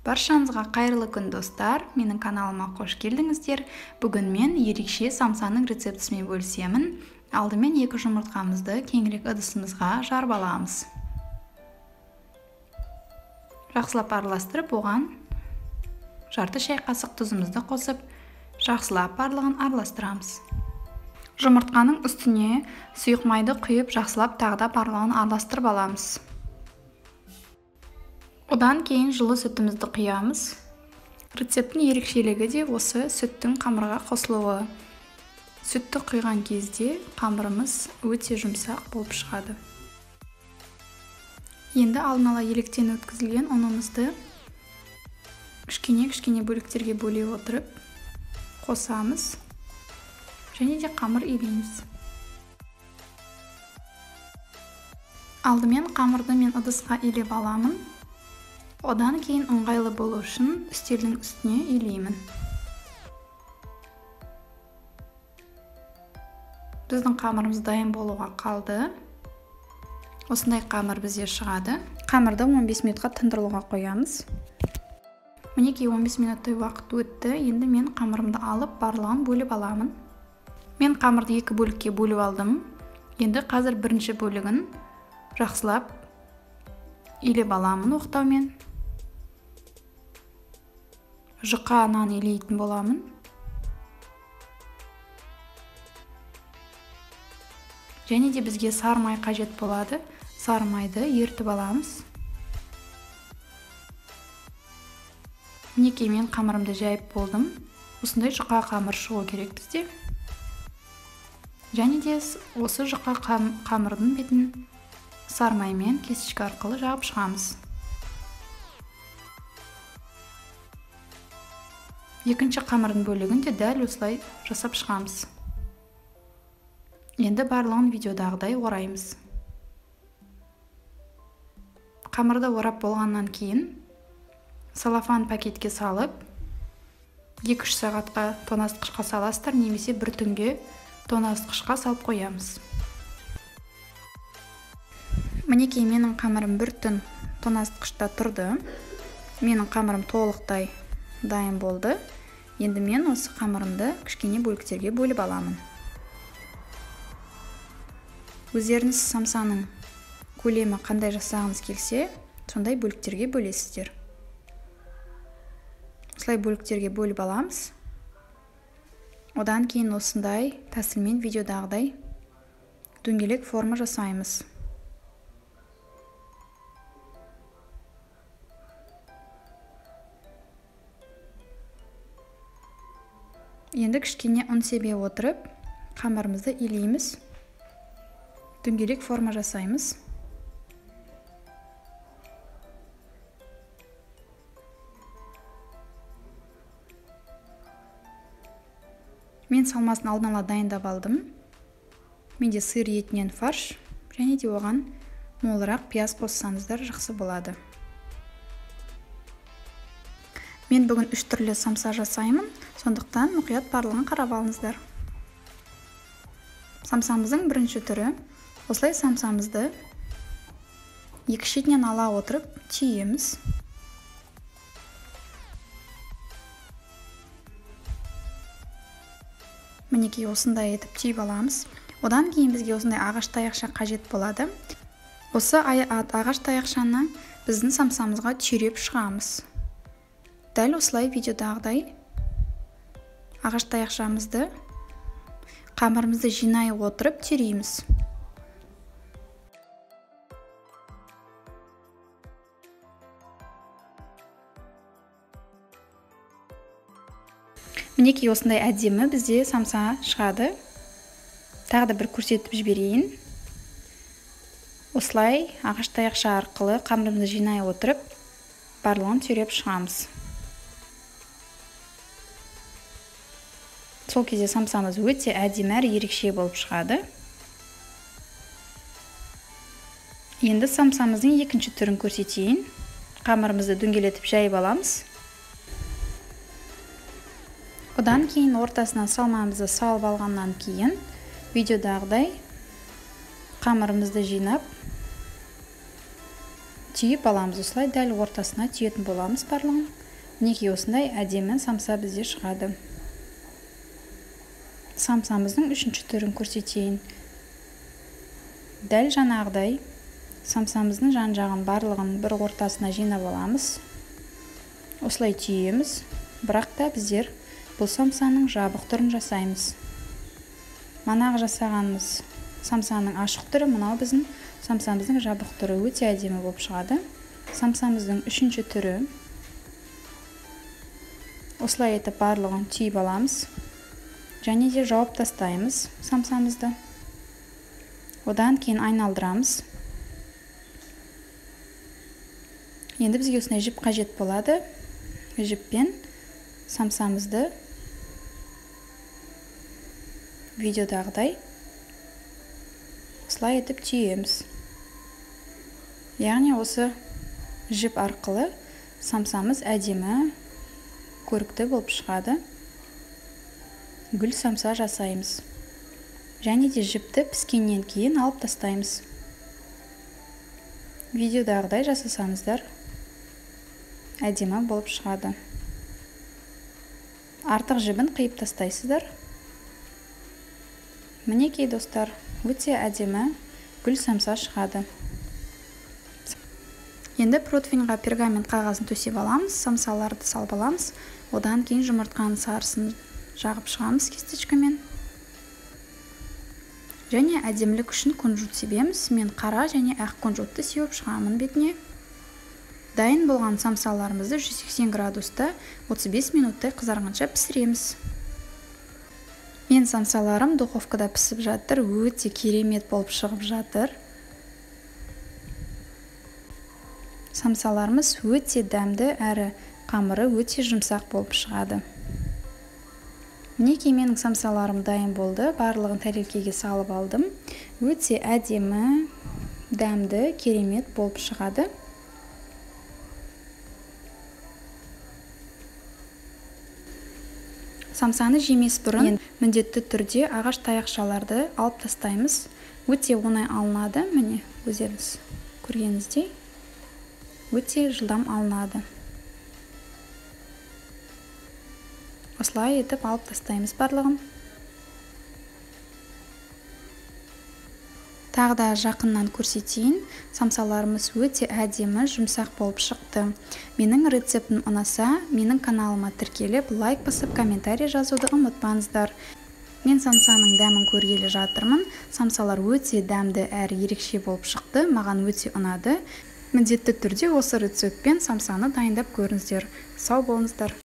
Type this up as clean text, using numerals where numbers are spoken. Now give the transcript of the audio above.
Баршаңызға қайырлы күн достар, менің каналыма қош келдіңіздер. Бүгін мен ерекше самсаның рецептісімен бөлісемін. Алдымен 2 жұмыртқамызды кеңірек ыдысымызға жарып аламыз. Жақсылап араластырып, оған жарты шай қасық тұзымызды қосып, жақсылап барлығын араластырамыз. Жұмыртқаның үстіне сұйық майды құйып, жақсылап тағы да барлығын араластырып аламыз. Одан кейін жылы сүтімізді құямыз. Рецепттің ерекшелігі де осы сүттің қамырға қосылуы. Сүтті құйған кезде қамырымыз өте жұмсақ болып шығады. Енді алдын ала електен өткізілген ұнымызды кішкене бөліктерге бөле отырып қосамыз және де қамыр илейміз. Алдымен қамырды мен ыдысқа илеп аламын. Одан кейін ыңғайлы болу үшін үстелдің үстіне илеймін. Біздің қамырымыз дайын болуға қалды. Осындай қамыр бізде шығады. Қамырды 15 минутқа тындырылуға қоямыз. Мінекей 15 минуттай уақыт өтті. Енді мен қамырымды алып барлығын бөліп аламын. Мен қамырды 2 бөлікке бөліп алдым. Енді қазір бірінші бөлігін жақсылап илеп аламын оқтаумен. Жұқа нан илейтін боламын. Және де бізге сары май қажет болады. Сары майды ертіп аламыз. Мінекей мен қамырымды жайып болдым. Осындай жұқа қамыр шығу керек бізде. Және де осы жұқа қамырдың бетін сары маймен кесішкі арқылы жағып шығамыз. Екінші қамырдың бөлігін де дәл осылай жасап шығамыз. Енді барлығын видеодағыдай ораймыз. Қамырды орап болғаннан кейін салафан пакетке салып 2-3 сағатқа тоңазытқышқа саласыздар, немесе бір түнге тоңазытқышқа салып қоямыз. Мінекей менің қамырым бір түн тоңазытқышта тұрды. Менің қамырым толықтай дайын болды. Енді мен осы қамырымды кішкене бөліктерге бөліп аламын. Өздеріңіз самсаның көлемі қандай жасағыңыз келсе, сондай бөліктерге бөлесіздер. Осылай бөліктерге бөліп аламыз. Одан кейін осындай тәсілмен видеодағыдай дөңгелек форма жасаймыз. Енді кішкене ұн себе отырып, қамырымызды илейміз. Дөңгелек форма жасаймыз. Мен салмасын алдын ала дайындап алдым. Менде сиыр етінен фарш, және де оған молырақ пияз қоссаңыздар жақсы болады. Мен бүгін 3 түрлі самса жасаймын, сондықтан мұқият барлығын қарап алыңыздар. Самсамыздың бірінші түрі, осылай самсамызды 2 шетінен ала отырып түйеміз. Мінекей осындай етіп түйіп аламыз. Одан кейін бізге осындай ағаш таяқша қажет болады. Осы ағаш таяқшаны біздің самсамызға түйреп шығамыз. Дәл осылай видеодағыдай ағаш таяқшамызды қамырымызды жинай отырып түйрейміз. Мінекей осындай әдемі бізде самса шығады. Тағы да бір көрсетіп жіберейін. Осылай ағаш таяқша арқылы қамырымызды жинай отырып барлығын түйреп шығамыз. Сол кезде самсамыз өте әдемі әрі ерекше болып шығады. Енді самсамыздың екінші түрін көрсетейін. Қамырымызды дөңгелетіп жайып аламыз. Одан кейін ортасынан салмамызды салып алғаннан кейін видеодағыдай қамырымызды жинап түйіп аламыз. Осылай дәл ортасына түйетін боламыз барлығын. Мінекей осындай әдемі самса бізде шығады. Самсамыздың үшінші түрін көрсетейін. Дәл жаңағыдай самсамыздың жан-жағын барлығын бір ортасына жинап аламыз. Осылай түйеміз. Бірақ та біздер бұл самсаның жабық түрін жасаймыз. Манағы жасағанымыз самсаның ашық түрі, мынау біздің самсамыздың жабық түрі. Өте әдемі болып шығады. Самсамыздың үшінші түрі. Осылай етіп барлығын түйіп аламыз. Және де жауып тастаймыз самсамызды. Одан кейін айналдырамыз. Енді бізге осындай жіп қажет болады. Жіппен самсамызды видеодағыдай осылай етіп түйеміз. Яғни осы жіп арқылы самсамыз әдемі, көрікті болып шығады. Гүл самса жасаймыз. Және де жіпті піскеннен кейін алып тастаймыз. Видеодағыдай жасасаңыздар әдемі болып шығады. Артық жібін қиып тастайсыздар. Мінекей достар, өте әдемі гүл самса шығады. Енді противеньға пергамент қағазын төсеп аламыз, самсаларды салып аламыз. Одан кейін жұмыртқаның сарысын жағып шығамыз кесточкамен. Және әдемілік үшін кунжут себеміз. Мен қара және ақ кунжутты сеуіп шығамын бетіне. Дайын болған самсаларымызды 180 градуста 35 минуттай қызарғанша пісіреміз. Мен самсаларым духовкада пісіп жатыр, өте керемет болып шығып жатыр. Самсаларымыз өте дәмді әрі қамыры өте жұмсақ болып шығады. Мінекей менің самсаларым дайын болды. Барлығын тәрелкеге салып алдым. Өте әдемі, дәмді, керемет болып шығады. Самсаны жемес бұрын міндетті түрде ағаш таяқшаларды алып тастаймыз. Өте оңай алынады. Міне, өздеріңіз көргеніңіздей өте жылдам алынады. Осылай етіп алып тастаймыз барлығын. Тағы да жақыннан көрсетейін. Самсаларымыз өте әдемі, жұмсақ болып шықты. Менің рецептім ұнаса, менің каналыма тіркеліп, лайк басып, комментарий жазуды ұмытпаңыздар. Мен самсаның дәмін көргелі жатырмын. Самсалар өте дәмді әрі ерекше болып шықты. Маған өте ұнады. Міндетті түрде осы рецептпен самсаны дайындап көріңіздер. Сау болыңыздар.